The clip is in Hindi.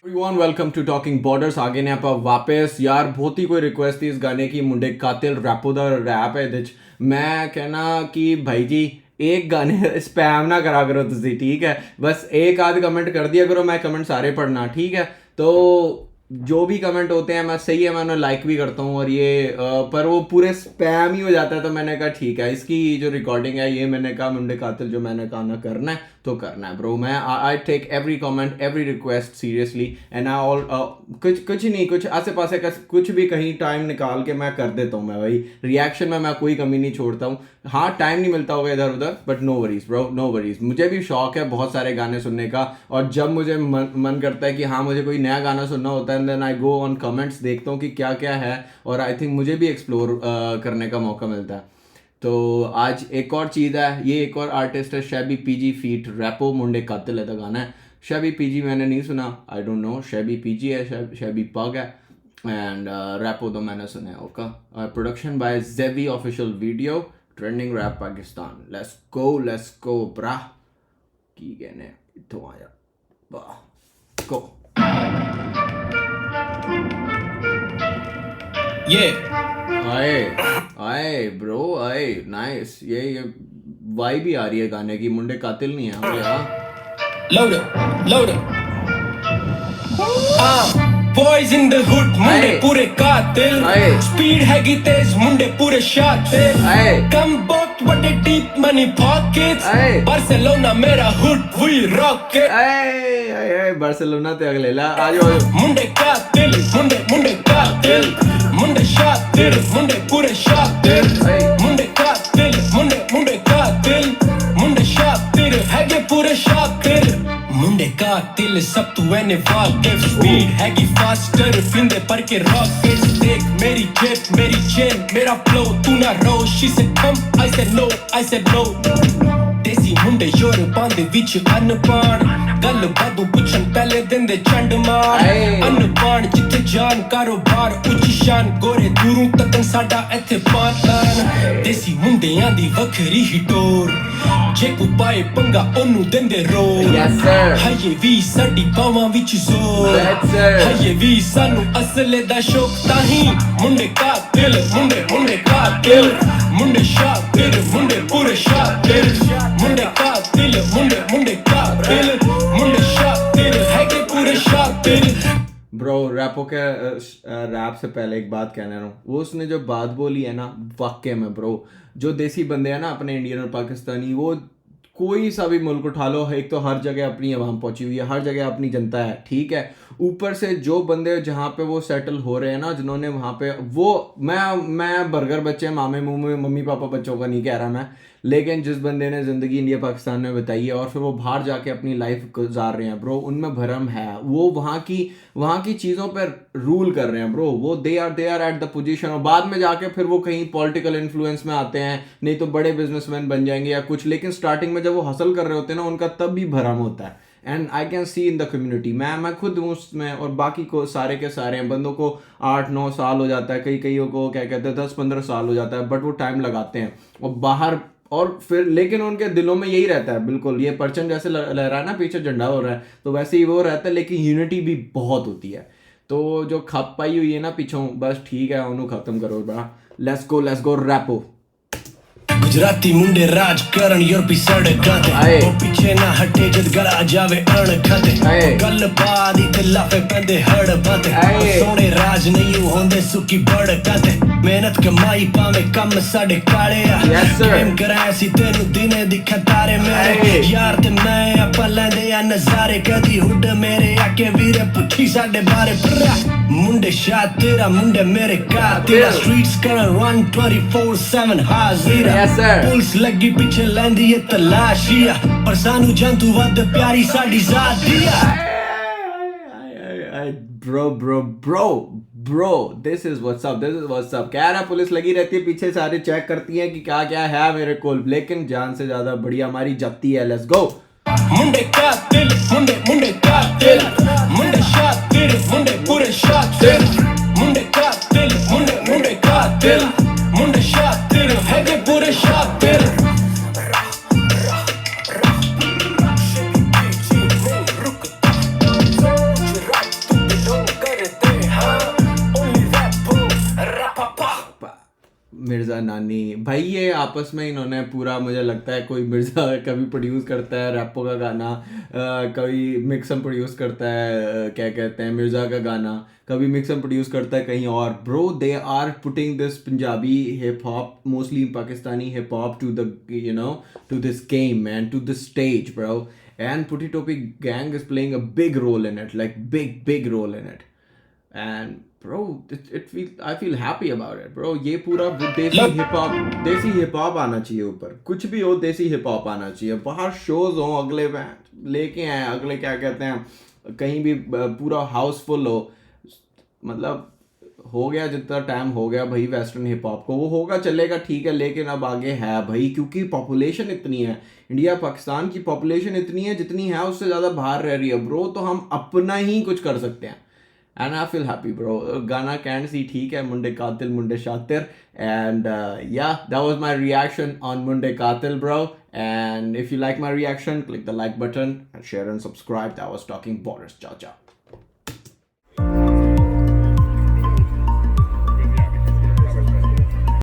Everyone welcome to talking borders आगे ने ਆਪਾਂ ਵਾਪਸ ਯਾਰ ਬਹੁਤ ਹੀ ਕੋਈ ਰਿਕੁਐਸਟ थी इस गाने की मुंडे कातिल रैपो ਦਾ ਰੈਪ ਹੈ ਇਹਦੇ ਚ ਮੈਂ ਕਹਿਣਾ कि भाई जी एक गाने स्पैम ना करा करो तुसी ठीक है बस एक आध कमेंट कर दिया करो मैं कमेंट सारे पढ़ना ठीक है तो जो भी कमेंट होते हैं मैं सही है मैं उन्हें लाइक भी करता हूँ और ये पर वो पूरे स्पैम ही हो जाता है तो मैंने कहा ठीक है इसकी जो रिकॉर्डिंग है ये मैंने कहा मुंडे कातिल जो मैंने कहा ना करना है तो करना है ब्रो मैं I take every comment every request seriously and I all कुछ नहीं कुछ आसे पासे का कुछ भी कहीं टाइम निकाल के मैं कर देता हूँ मैं भाई रिएक्शन में मैं कोई कमी नहीं छोड़ता हूँ हाँ टाइम नहीं मिलता होगा इधर उधर but no worries bro no worries मुझे भी शौक है बहुत सारे गाने सुनने का और जब मुझे मन करता है कि हाँ मुझे कोई नया गाना सुनना होता है then I go on comments देखता हूँ कि क्या क्या है और आई थिंक मुझे भी एक्सप्लोर करने का मौका मिलता है तो आज एक और चीज़ है ये एक और आर्टिस्ट है शैबी पीजी फीट रैपो मुंडे कातिल है तो गाना है शैबी पीजी मैंने नहीं सुना आई डोंट नो शैबी पीजी है शैबी पग है एंड रैपो तो मैंने सुना है ओका production by JV official video trending rap Pakistan let's go bro की कहने इत्थों आया वाह गो आए आए ब्रो आए नाइस ये वाई भी आ रही है गाने की मुंडे कातिल नहीं है loader boys in the hood मुंडे पूरे कातिल स्पीड हैगी तेज मुंडे पूरे शातिर कम बहुत बड़े डीप मनी पॉकेट्स बार्सिलोना मेरा हुड वी रॉकेट बार्सिलोना ते अगले ला आ जाओ मुंडे कातिल मुंडे कातिल मुंडे शातिर मुंडे पूरे शातिर मुंडे कातिल मुंडे कातिल मुंडे शातिर हैगे पूरे शातिर मुंडे कातिल सब तू एने वाकिफ स्पीड हैगी फास्टर फिंदे पर के रॉकेट्स देख मेरी जेब मेरी चेन मेरा फ्लो तू ना रो she said come I said no desi मुंडे यूरोपां दे विच अनपाण गल बादू पुछन पहले दिन दे चंड मार अनपाण जिथे जान कारोबार ਉੱਚੀ शान गोरे दूरों तकन साडा ਇੱਥੇ ਪਾਤਾਨ ਦੇਸੀ ਮੁੰਡਿਆਂ ਦੀ ਵੱਖਰੀ ਹੀ ਟੋਰ ਜੇ ਕੋ ਪਾਏ ਪੰਗਾ ਉਹਨੂੰ ਦਿੰਦੇ ਰੋਲ ਹਾਏ ਵੀ ਸਾਡੀ ਬਾਵਾਂ ਵਿੱਚ ਜ਼ੋਰ ਹਾਏ ਵੀ ਸਾਨੂੰ ਅਸਲੇ ਦਾ ਸ਼ੌਕ ਤਾਂ ਹੀ ਮੁੰਡੇ ਕਾਤਿਲ ਮੁੰਡੇ ਕਾਤਿਲ ਮੁੰਡੇ ਸ਼ਾਤਿਰ ਮੁੰਡੇ ਪੂਰੇ ਸ਼ਾਤਿਰ ਮੁੰਡੇ ਕਾਤਿਲ ਮੁੰਡੇ कातिल मुंडे शातिर हैगे पूरे शातिर ब्रो रैपो के रैप से पहले एक बात कहना रहा हूँ वो उसने जो बात बोली है ना वाकई में ब्रो जो देसी बंदे हैं ना अपने इंडियन और पाकिस्तानी वो कोई सा भी मुल्क उठा लो एक तो हर जगह अपनी आवाम पहुंची हुई है हर जगह अपनी जनता है ठीक है ऊपर से जो बंदे जहाँ पे वो सेटल हो रहे हैं ना जिन्होंने वहाँ पे वो मैं बर्गर बच्चे मामे मुँह में मम्मी पापा बच्चों का नहीं कह रहा मैं लेकिन जिस बंदे ने ज़िंदगी इंडिया पाकिस्तान में बताई है और फिर वो बाहर जाके अपनी लाइफ गुजार रहे हैं ब्रो उनमें भरम है वो वहाँ की चीज़ों पर रूल कर रहे हैं ब्रो वो they are at the position और बाद में जाके फिर वो कहीं पॉलिटिकल इन्फ्लुएंस में आते हैं नहीं तो बड़े बिजनेसमैन बन जाएंगे या कुछ लेकिन स्टार्टिंग में जब वो हसल कर रहे होते हैं ना उनका तब भी भरम होता है and I can see in the community मैं खुद हूँ उसमें और बाकी को सारे के सारे हैं बंदों को 8-9 साल हो जाता है कईयों को क्या कहते हैं 10-15 साल हो जाता है बट वो टाइम लगाते हैं और बाहर और फिर लेकिन उनके दिलों में यही रहता है बिल्कुल ये परचम जैसे लहरा है ना पीछे झंडा हो रहा है तो वैसे ही वो रहता है लेकिन यूनिटी भी बहुत होती है तो जो खप पाई हुई है ना पीछों बस ठीक है उन्होंने खत्म करो बड़ा लेट्स गो रैपो गुजराती मुंडे राज करन यूरोपी सड़कां ते ओ पीछे ना हटे जद गला जावे अणखते गल बादी ते लाफे पैंदे हड़ बाते सोने राज नहीं होंदे सुकी बड़कां ते मेहनत कमाई पावे कम साडे काले आ प्रेम कराया सी तेनू दिने दिखा तारे मेरे यार ते मैं आपा लैंदे आ नजारे कदी हुड मेरे आके वीरे पुछी साडे बारे मुंडे शातिरा मुंडे मेरे कातिरा स्ट्रीट्स करन रन 24/7 हाजिरा पुलिस लगी पीछे लैंदी ये तलाशिया पर सानू जंतु वद प्यारी साडी जातिया ब्रो दिस इज व्हाट्सअप कह रहा पुलिस लगी रहती है पीछे सारे चेक करती है कि क्या है मेरे को लेकिन जान से ज्यादा बढ़िया हमारी जाती है लेट्स गो मुंडे कातिल मुंडे कातिल मुंडे शातिर मुंडे पूरे शातिर मुंडे कातिल मुंडे कातिल मुंडे शातिर हैगे पूरे शातिर मिर्ज़ा नानी भाई, ये आपस में इन्होंने पूरा, मुझे लगता है कोई मिर्ज़ा कभी प्रोड्यूस करता है रैपो का गाना, कभी मिक्सम प्रोड्यूस करता है क्या कहते हैं मिर्ज़ा का गाना, कभी मिक्सम प्रोड्यूस करता है कहीं और। Bro they are putting this Punjabi hip hop, mostly Pakistani hip hop to the to this game, man, to the stage, bro. And Putty Topi Gang is playing a big role in it, like big role in it. And bro, I feel happy about it, bro. ये पूरा देसी हिप हॉप आना चाहिए ऊपर, कुछ भी हो देसी हिप हॉप आना चाहिए। बाहर शोज हो, अगले लेके आए, अगले क्या कहते हैं, कहीं भी पूरा हाउसफुल हो, मतलब हो गया जितना टाइम हो गया भाई वेस्टर्न हिप हॉप को, वो होगा चलेगा ठीक है, लेकिन अब आगे है भाई, क्योंकि पॉपुलेशन इतनी है, इंडिया पाकिस्तान की पॉपुलेशन इतनी है जितनी है उससे ज़्यादा बाहर रह रही है ब्रो, तो हम अपना ही कुछ कर सकते हैं। And I feel happy bro. गाना कैंट सी ठीक है, मुंडे कातिल मुंडे शातिर, and yeah that was my reaction on मुंडे कातिल bro. And if you like my reaction, click the like button and share and subscribe. That was Talking Borders. Ciao ciao.